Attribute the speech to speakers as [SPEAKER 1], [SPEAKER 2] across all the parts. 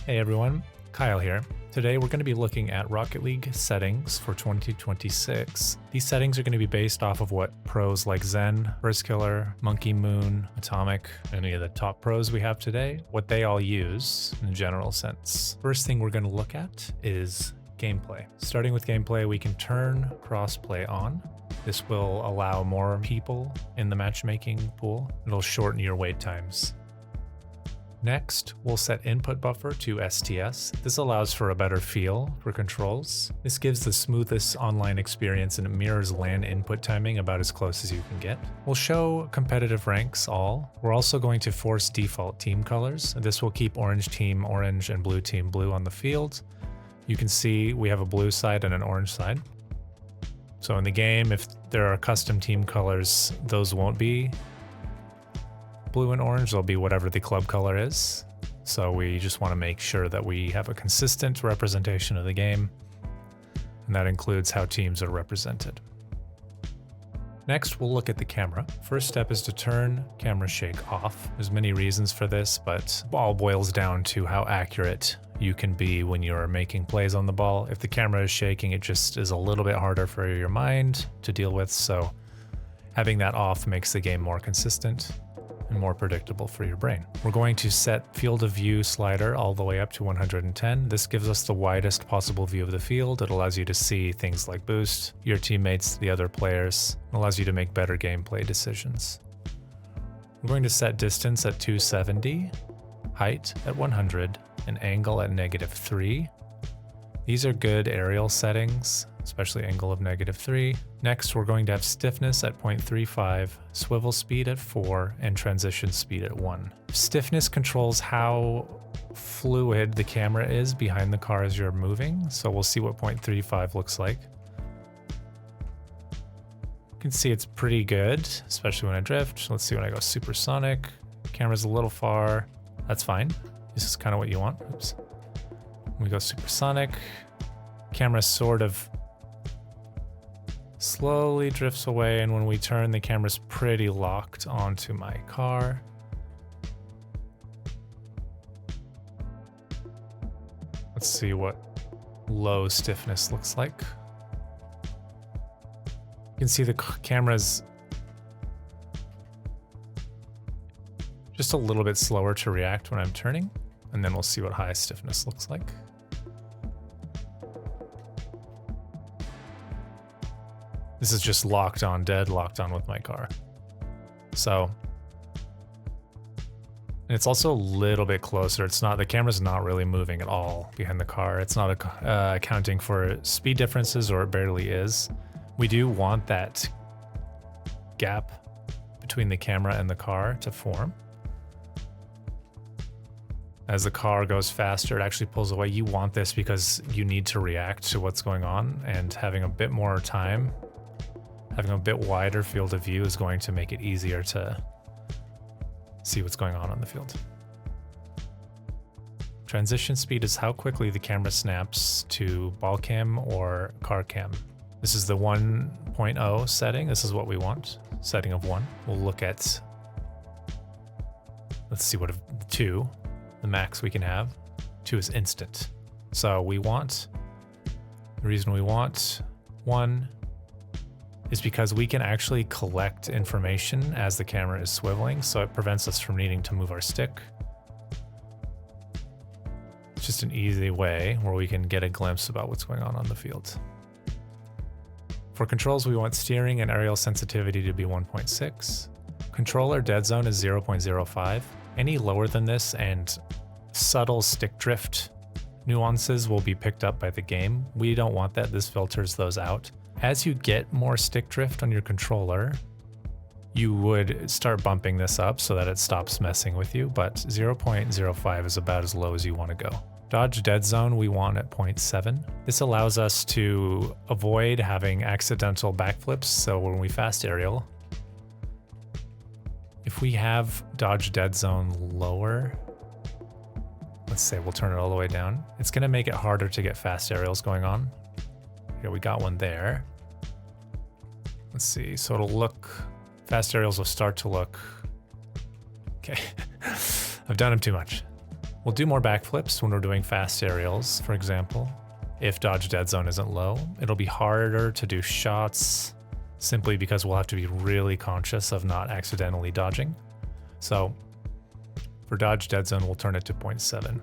[SPEAKER 1] Hey everyone, Kyle here. Today we're going to be looking at Rocket League settings for 2026. These settings are going to be based off of what pros like Zen, Firstkiller, M0nkey M00n, Atomic, any of the top pros we have today, what they all use in a general sense. First thing we're going to look at is gameplay. Starting with gameplay, we can turn crossplay on. This will allow more people in the matchmaking pool. It'll shorten your wait times. Next, we'll set input buffer to STS. This allows for a better feel for controls. This gives the smoothest online experience and it mirrors LAN input timing about as close as you can get. We'll show competitive ranks all. We're also going to force default team colors. This will keep orange team orange and blue team blue on the field. You can see we have a blue side and an orange side. So in the game, if there are custom team colors, those won't be blue and orange, they'll be whatever the club color is. So we just want to make sure that we have a consistent representation of the game, and that includes how teams are represented. Next, we'll look at the camera. First step is to turn camera shake off. There's many reasons for this, but it all boils down to how accurate you can be when you're making plays on the ball. If the camera is shaking, it just is a little bit harder for your mind to deal with, so having that off makes the game more consistent and more predictable for your brain. We're going to set field of view slider all the way up to 110. This gives us the widest possible view of the field. It allows you to see things like boost, your teammates, the other players. It allows you to make better gameplay decisions. We're going to set distance at 270, height at 100, and angle at -3. These are good aerial settings, especially angle of -3. Next, we're going to have stiffness at 0.35, swivel speed at 4, and transition speed at 1. Stiffness controls how fluid the camera is behind the car as you're moving, so we'll see what 0.35 looks like. You can see it's pretty good, especially when I drift. Let's see when I go supersonic. Camera's a little far. That's fine. This is kind of what you want. Oops. When we go supersonic, camera sort of slowly drifts away, and when we turn, the camera's pretty locked onto my car. Let's see what low stiffness looks like. You can see the camera's just a little bit slower to react when I'm turning, and then we'll see what high stiffness looks like. This is just locked on, dead locked on with my car. So, and it's also a little bit closer. It's not, the camera's not really moving at all behind the car. It's not accounting for speed differences, or it barely is. We do want that gap between the camera and the car to form. As the car goes faster, it actually pulls away. You want this because you need to react to what's going on, and having a bit more time, having a bit wider field of view is going to make it easier to see what's going on the field. Transition speed is how quickly the camera snaps to ball cam or car cam. This is the 1.0 setting. This is what we want, setting of 1. We'll look at, let's see what 2, the max we can have. 2 is instant. So we want, the reason we want 1 is because we can actually collect information as the camera is swiveling, so it prevents us from needing to move our stick. It's just an easy way where we can get a glimpse about what's going on the field. For controls, we want steering and aerial sensitivity to be 1.6. Controller dead zone is 0.05. Any lower than this and subtle stick drift nuances will be picked up by the game. We don't want that. This filters those out. As you get more stick drift on your controller, you would start bumping this up so that it stops messing with you, but 0.05 is about as low as you want to go. Dodge dead zone we want at 0.7. This allows us to avoid having accidental backflips, so when we fast aerial, if we have dodge dead zone lower, let's say we'll turn it all the way down, it's going to make it harder to get fast aerials going on. Here, we got one there. Let's see, so it'll look, fast aerials will start to look, okay, I've done them too much. We'll do more backflips when we're doing fast aerials, for example. If dodge dead zone isn't low, it'll be harder to do shots simply because we'll have to be really conscious of not accidentally dodging. So for dodge dead zone, we'll turn it to 0.7.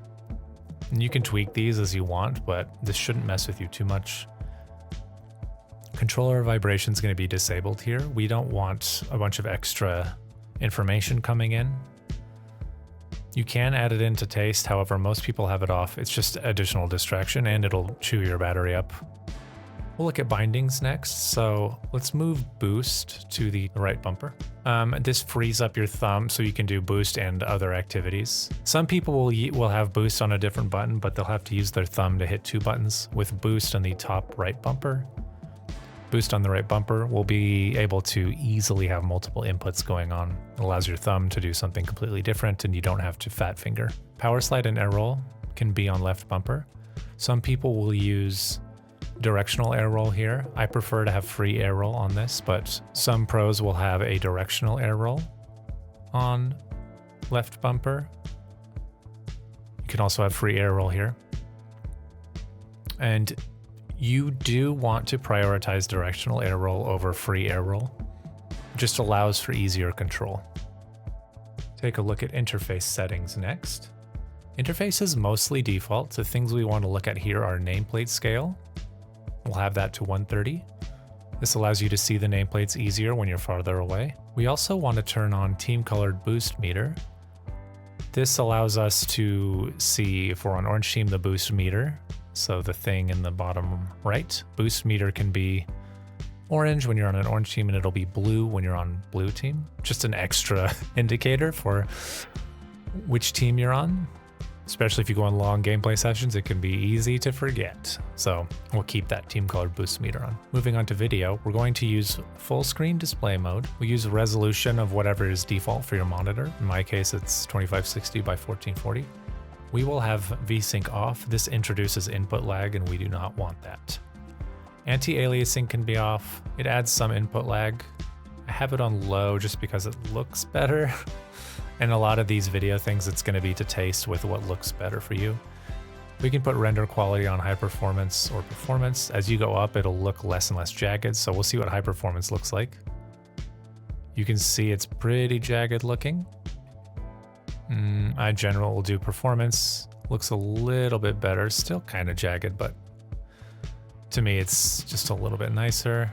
[SPEAKER 1] And you can tweak these as you want, but this shouldn't mess with you too much. Controller vibration is going to be disabled here. We don't want a bunch of extra information coming in. You can add it into taste, however, most people have it off. It's just additional distraction and it'll chew your battery up. We'll look at bindings next. So let's move boost to the right bumper. This frees up your thumb so you can do boost and other activities. Some people will have boost on a different button, but they'll have to use their thumb to hit 2 buttons. With boost on the top right bumper, boost on the right bumper, we'll be able to easily have multiple inputs going on. It allows your thumb to do something completely different and you don't have to fat finger. Power slide and air roll can be on left bumper. Some people will use directional air roll here. I prefer to have free air roll on this, but some pros will have a directional air roll on left bumper. You can also have free air roll here. And you do want to prioritize directional air roll over free air roll. It just allows for easier control. Take a look at interface settings next. Interface is mostly default, so things we want to look at here are nameplate scale. We'll have that to 130. This allows you to see the nameplates easier when you're farther away. We also want to turn on team colored boost meter. This allows us to see if we're on orange team, the boost meter. So the thing in the bottom right, boost meter can be orange when you're on an orange team and it'll be blue when you're on blue team. Just an extra indicator for which team you're on. Especially if you go on long gameplay sessions, it can be easy to forget. So we'll keep that team colored boost meter on. Moving on to video, we're going to use full screen display mode. We use a resolution of whatever is default for your monitor. In my case, it's 2560 by 1440. We will have VSync off. This introduces input lag and we do not want that. Anti-aliasing can be off. It adds some input lag. I have it on low just because it looks better. And a lot of these video things, it's going to be to taste with what looks better for you. We can put render quality on high performance or performance. As you go up, it'll look less and less jagged. So we'll see what high performance looks like. You can see it's pretty jagged looking. I general will do performance. Looks a little bit better. Still kind of jagged, but to me, it's just a little bit nicer.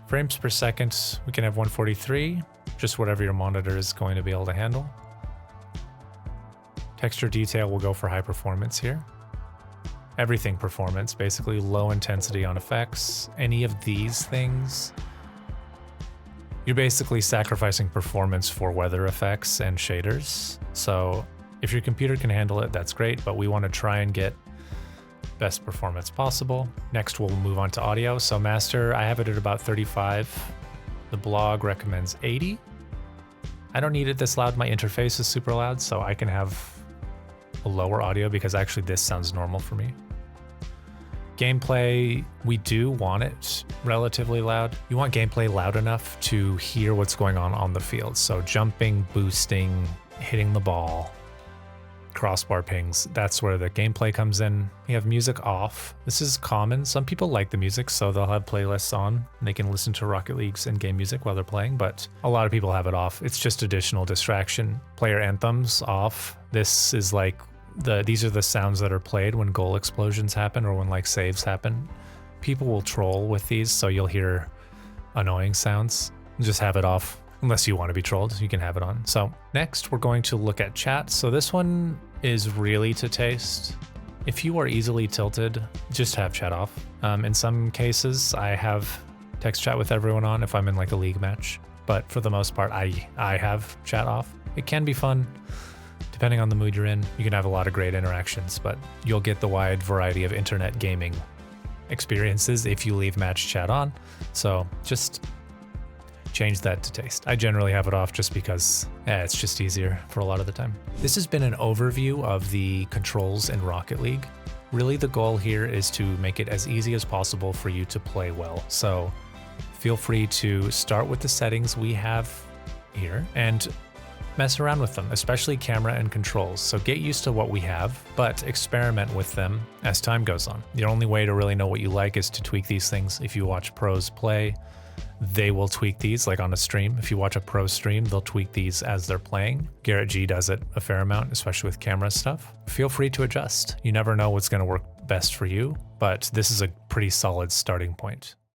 [SPEAKER 1] Frames per second, we can have 143. Just whatever your monitor is going to be able to handle. Texture detail will go for high performance here. Everything performance, basically low intensity on effects. Any of these things, you're basically sacrificing performance for weather effects and shaders. So if your computer can handle it, that's great, but we want to try and get best performance possible. Next, we'll move on to audio. So master, I have it at about 35. The blog recommends 80. I don't need it this loud. My interface is super loud, so I can have a lower audio because actually this sounds normal for me. Gameplay, we do want it relatively loud. You want gameplay loud enough to hear what's going on the field. So jumping, boosting, hitting the ball, crossbar pings, that's where the gameplay comes in. You have music off. This is common. Some people like the music, so they'll have playlists on and they can listen to Rocket League's in-game music while they're playing, but a lot of people have it off. It's just additional distraction. Player anthems off. This is like these are the sounds that are played when goal explosions happen or when like saves happen. People will troll with these, so you'll hear annoying sounds. Just have it off. Unless you want to be trolled, you can have it on. So next we're going to look at chat. So this one is really to taste. If you are easily tilted, just have chat off. In some cases, I have text chat with everyone on if I'm in like a league match. But for the most part, I have chat off. It can be fun. Depending on the mood you're in, you can have a lot of great interactions, but you'll get the wide variety of internet gaming experiences if you leave match chat on. So just change that to taste. I generally have it off just because it's just easier for a lot of the time. This has been an overview of the controls in Rocket League. Really the goal here is to make it as easy as possible for you to play well. So feel free to start with the settings we have here. And Mess around with them, especially camera and controls, so get used to what we have, but experiment with them as time goes on. The only way to really know what you like is to tweak these things. If you watch pros play, they will tweak these, like on a stream. If you watch a pro stream, they'll tweak these as they're playing. GarrettG does it a fair amount, especially with camera stuff. Feel free to adjust. You never know what's going to work best for you, but this is a pretty solid starting point.